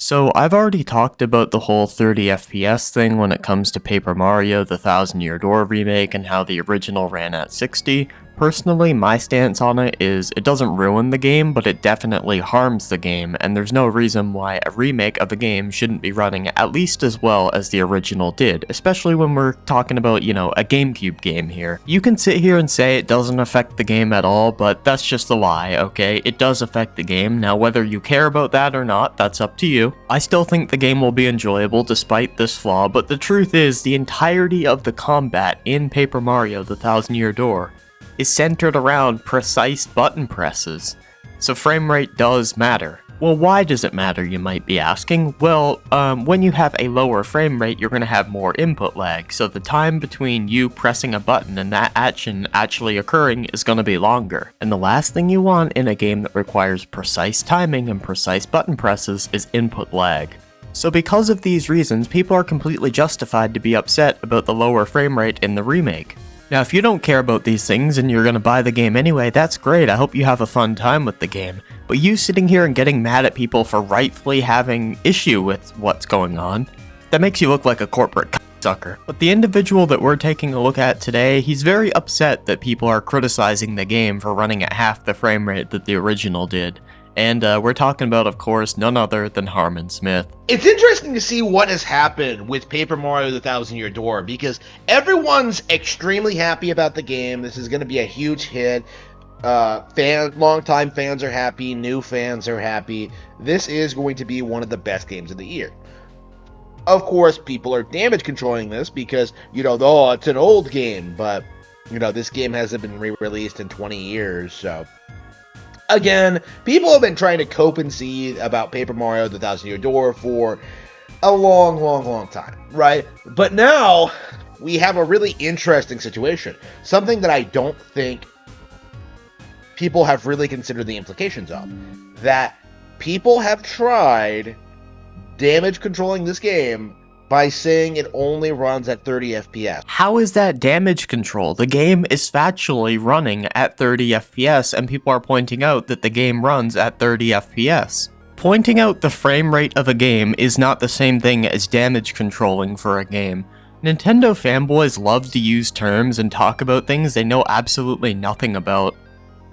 So I've already talked about the whole 30 FPS thing when it comes to Paper Mario: The Thousand Year Door remake and how the original ran at 60. Personally, my stance on it is it doesn't ruin the game, but it definitely harms the game, and there's no reason why a remake of a game shouldn't be running at least as well as the original did, especially when we're talking about, a GameCube game here. You can sit here and say it doesn't affect the game at all, but that's just a lie, okay? It does affect the game. Now, whether you care about that or not, that's up to you. I still think the game will be enjoyable despite this flaw, but the truth is, the entirety of the combat in Paper Mario: The Thousand Year Door is centered around precise button presses, so frame rate does matter. Well, why does it matter, you might be asking? Well, when you have a lower frame rate, you're going to have more input lag, so the time between you pressing a button and that action actually occurring is going to be longer. And the last thing you want in a game that requires precise timing and precise button presses is input lag. So because of these reasons, people are completely justified to be upset about the lower frame rate in the remake. Now, if you don't care about these things and you're gonna buy the game anyway, that's great. I hope you have a fun time with the game. But you sitting here and getting mad at people for rightfully having issue with what's going on, that makes you look like a corporate sucker. But the individual that we're taking a look at today, he's very upset that people are criticizing the game for running at half the frame rate that the original did. And we're talking about, of course, none other than Harman Smith. It's interesting to see what has happened with Paper Mario: The Thousand Year Door, because everyone's extremely happy about the game. This is going to be a huge hit. Longtime fans are happy. New fans are happy. This is going to be one of the best games of the year. Of course, people are damage controlling this because, oh, it's an old game, but, this game hasn't been re-released in 20 years, so... Again, people have been trying to cope and see about Paper Mario: The Thousand Year Door for a long time, right? But now, we have a really interesting situation. Something that I don't think people have really considered the implications of. That people have tried damage controlling this game by saying it only runs at 30 FPS. How is that damage control? The game is factually running at 30 FPS, and people are pointing out that the game runs at 30 FPS. Pointing out the frame rate of a game is not the same thing as damage controlling for a game. Nintendo fanboys love to use terms and talk about things they know absolutely nothing about.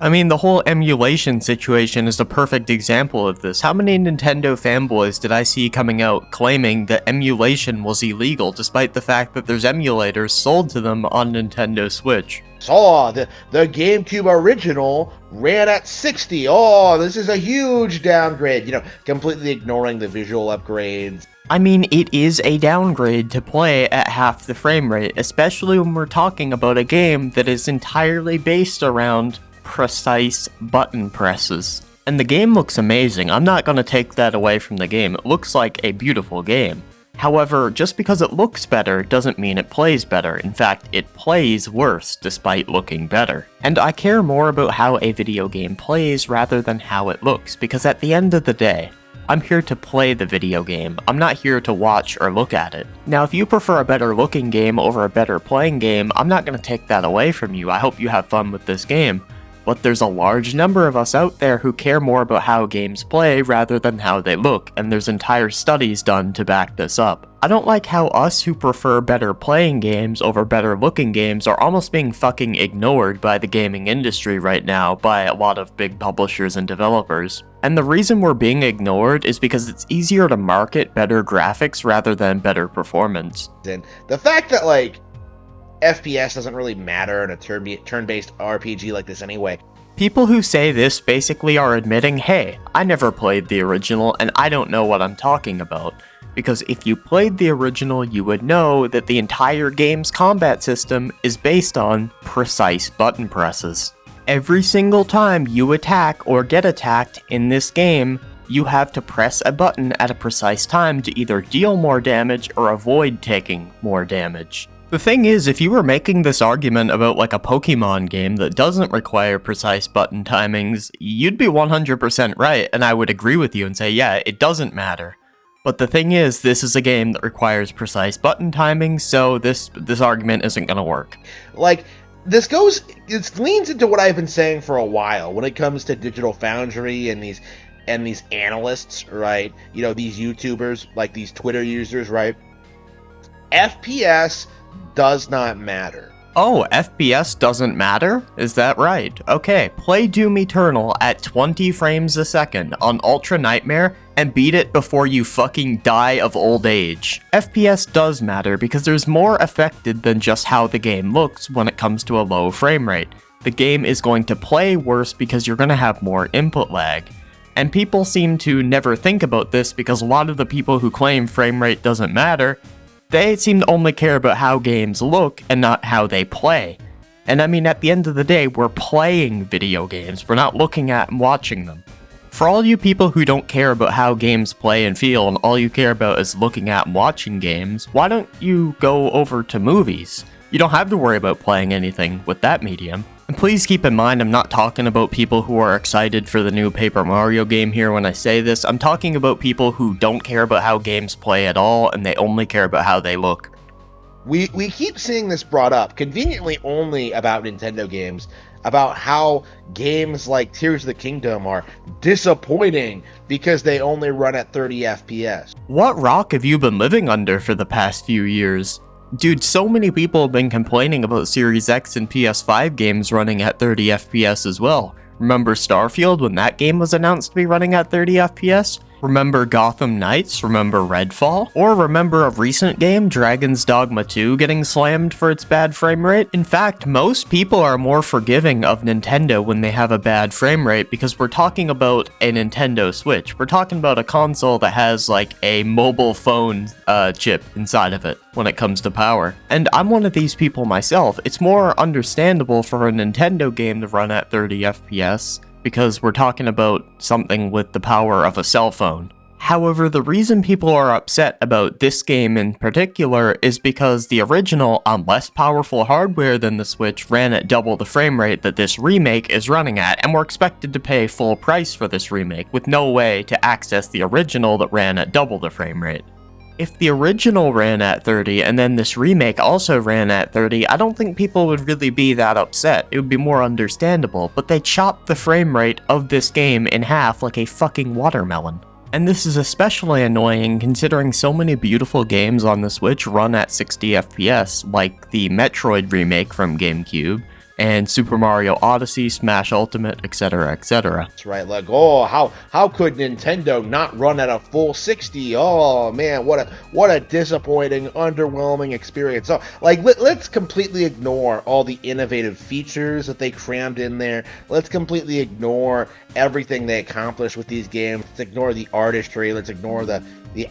I mean, the whole emulation situation is a perfect example of this. How many Nintendo fanboys did I see coming out claiming that emulation was illegal, despite the fact that there's emulators sold to them on Nintendo Switch? The GameCube original ran at 60. Oh, this is a huge downgrade. Completely ignoring the visual upgrades. I mean, it is a downgrade to play at half the frame rate, especially when we're talking about a game that is entirely based around precise button presses. And the game looks amazing. I'm not going to take that away from the game. It looks like a beautiful game. However, just because it looks better doesn't mean it plays better. In fact, it plays worse despite looking better. And I care more about how a video game plays rather than how it looks, because at the end of the day, I'm here to play the video game. I'm not here to watch or look at it. Now, if you prefer a better looking game over a better playing game, I'm not going to take that away from you. I hope you have fun with this game. But there's a large number of us out there who care more about how games play rather than how they look, and there's entire studies done to back this up. I don't like how us who prefer better playing games over better looking games are almost being fucking ignored by the gaming industry right now by a lot of big publishers and developers. And the reason we're being ignored is because it's easier to market better graphics rather than better performance. And the fact that, FPS doesn't really matter in a turn-based RPG like this anyway. People who say this basically are admitting, hey, I never played the original and I don't know what I'm talking about. Because if you played the original, you would know that the entire game's combat system is based on precise button presses. Every single time you attack or get attacked in this game, you have to press a button at a precise time to either deal more damage or avoid taking more damage. The thing is, if you were making this argument about like a Pokemon game that doesn't require precise button timings, you'd be 100% right, and I would agree with you and say, yeah, it doesn't matter. But the thing is, this is a game that requires precise button timing, so this argument isn't gonna work. It leans into what I've been saying for a while when it comes to Digital Foundry and these and these analysts, right? You know, these YouTubers, like these Twitter users, right? FPS does not matter. Oh, FPS doesn't matter? Is that right? Okay, play Doom Eternal at 20 frames a second on Ultra Nightmare and beat it before you fucking die of old age. FPS does matter because there's more affected than just how the game looks when it comes to a low frame rate. The game is going to play worse because you're going to have more input lag. And people seem to never think about this because a lot of the people who claim frame rate doesn't matter, they seem to only care about how games look and not how they play. And I mean, at the end of the day, we're playing video games, we're not looking at and watching them. For all you people who don't care about how games play and feel and all you care about is looking at and watching games, why don't you go over to movies? You don't have to worry about playing anything with that medium. And please keep in mind, I'm not talking about people who are excited for the new Paper Mario game here when I say this. I'm talking about people who don't care about how games play at all, and they only care about how they look. We keep seeing this brought up, conveniently only about Nintendo games, about how games like Tears of the Kingdom are disappointing because they only run at 30 FPS. What rock have you been living under for the past few years? Dude, so many people have been complaining about Series X and PS5 games running at 30 FPS as well. Remember Starfield when that game was announced to be running at 30 FPS? Remember Gotham Knights? Remember Redfall? Or remember a recent game, Dragon's Dogma 2, getting slammed for its bad frame rate? In fact, most people are more forgiving of Nintendo when they have a bad frame rate because we're talking about a Nintendo Switch. We're talking about a console that has like a mobile phone chip inside of it when it comes to power. And I'm one of these people myself. It's more understandable for a Nintendo game to run at 30 FPS because we're talking about something with the power of a cell phone. However, the reason people are upset about this game in particular is because the original, on less powerful hardware than the Switch, ran at double the frame rate that this remake is running at, and we're expected to pay full price for this remake, with no way to access the original that ran at double the frame rate. If the original ran at 30 and then this remake also ran at 30, I don't think people would really be that upset. It would be more understandable, but they chopped the frame rate of this game in half like a fucking watermelon. And this is especially annoying considering so many beautiful games on the Switch run at 60 FPS, like the Metroid remake from GameCube, and Super Mario Odyssey, Smash Ultimate, etc, etc. That's right, like, oh, how could Nintendo not run at a full 60? Oh man, what a disappointing, underwhelming experience. So, like, let's completely ignore all the innovative features that they crammed in there. Let's completely ignore everything they accomplished with these games. Let's ignore the artistry. Let's ignore the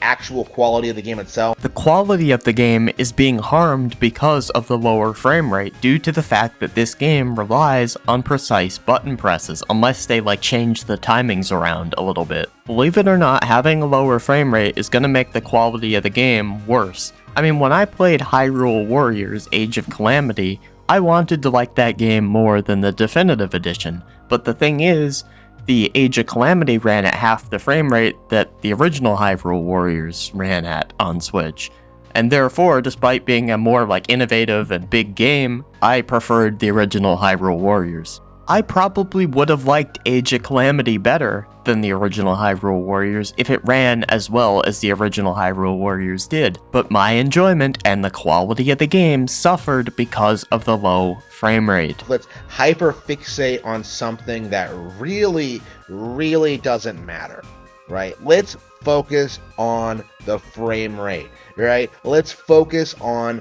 actual quality of the game itself. The quality of the game is being harmed because of the lower frame rate due to the fact that this game relies on precise button presses unless they like change the timings around a little bit. Believe it or not, having a lower frame rate is going to make the quality of the game worse. I mean, when I played Hyrule Warriors Age of Calamity, I wanted to like that game more than the definitive edition, but the thing is, the Age of Calamity ran at half the frame rate that the original Hyrule Warriors ran at on Switch. And therefore, despite being a more like innovative and big game, I preferred the original Hyrule Warriors. I probably would have liked Age of Calamity better than the original Hyrule Warriors if it ran as well as the original Hyrule Warriors did, but my enjoyment and the quality of the game suffered because of the low frame rate. Let's hyperfixate on something that really, really doesn't matter, right? Let's focus on the frame rate, right? Let's focus on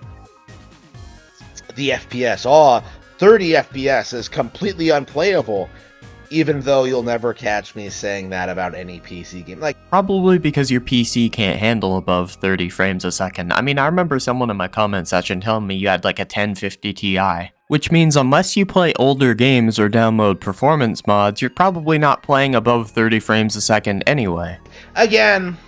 the FPS. 30 FPS is completely unplayable, even though you'll never catch me saying that about any PC game. Like, probably because your PC can't handle above 30 frames a second. I mean, I remember someone in my comment section telling me you had like a 1050 Ti, which means unless you play older games or download performance mods, you're probably not playing above 30 frames a second anyway. Again,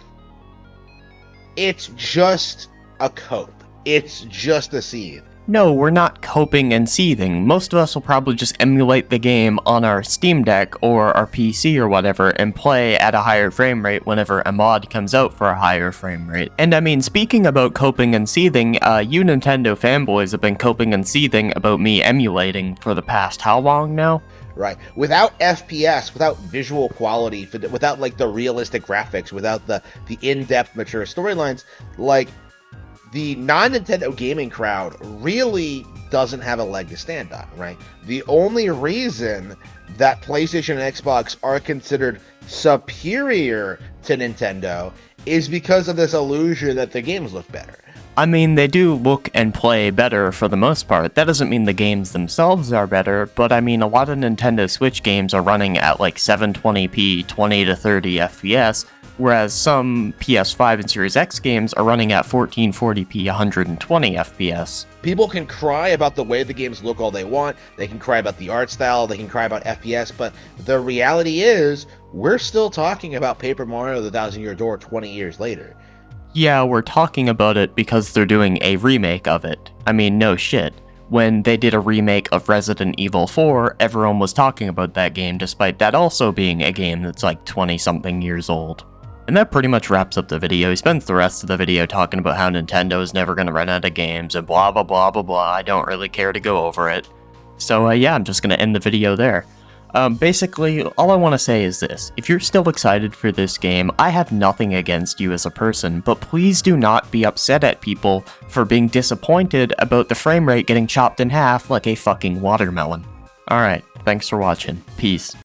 it's just a cope. It's just a seethe. No, we're not coping and seething. Most of us will probably just emulate the game on our Steam Deck or our PC or whatever and play at a higher frame rate whenever a mod comes out for a higher frame rate. And I mean, speaking about coping and seething, you Nintendo fanboys have been coping and seething about me emulating for the past how long now? right? Without FPS, without visual quality, without like the realistic graphics, without the in-depth mature storylines, like the non-Nintendo gaming crowd really doesn't have a leg to stand on, right? The only reason that PlayStation and Xbox are considered superior to Nintendo is because of this illusion that the games look better. I mean, they do look and play better for the most part. That doesn't mean the games themselves are better, but I mean, a lot of Nintendo Switch games are running at like 720p, 20 to 30 FPS, whereas some PS5 and Series X games are running at 1440p, 120 FPS. People can cry about the way the games look all they want, they can cry about the art style, they can cry about FPS, but the reality is, we're still talking about Paper Mario: The Thousand Year Door 20 years later. Yeah, we're talking about it because they're doing a remake of it. I mean, no shit. When they did a remake of Resident Evil 4, everyone was talking about that game, despite that also being a game that's like 20-something years old. And that pretty much wraps up the video. He spends the rest of the video talking about how Nintendo is never going to run out of games and blah blah blah blah blah. I don't really care to go over it. So yeah, I'm just going to end the video there. Basically, all I want to say is this. If you're still excited for this game, I have nothing against you as a person, but please do not be upset at people for being disappointed about the frame rate getting chopped in half like a fucking watermelon. Alright, thanks for watching. Peace.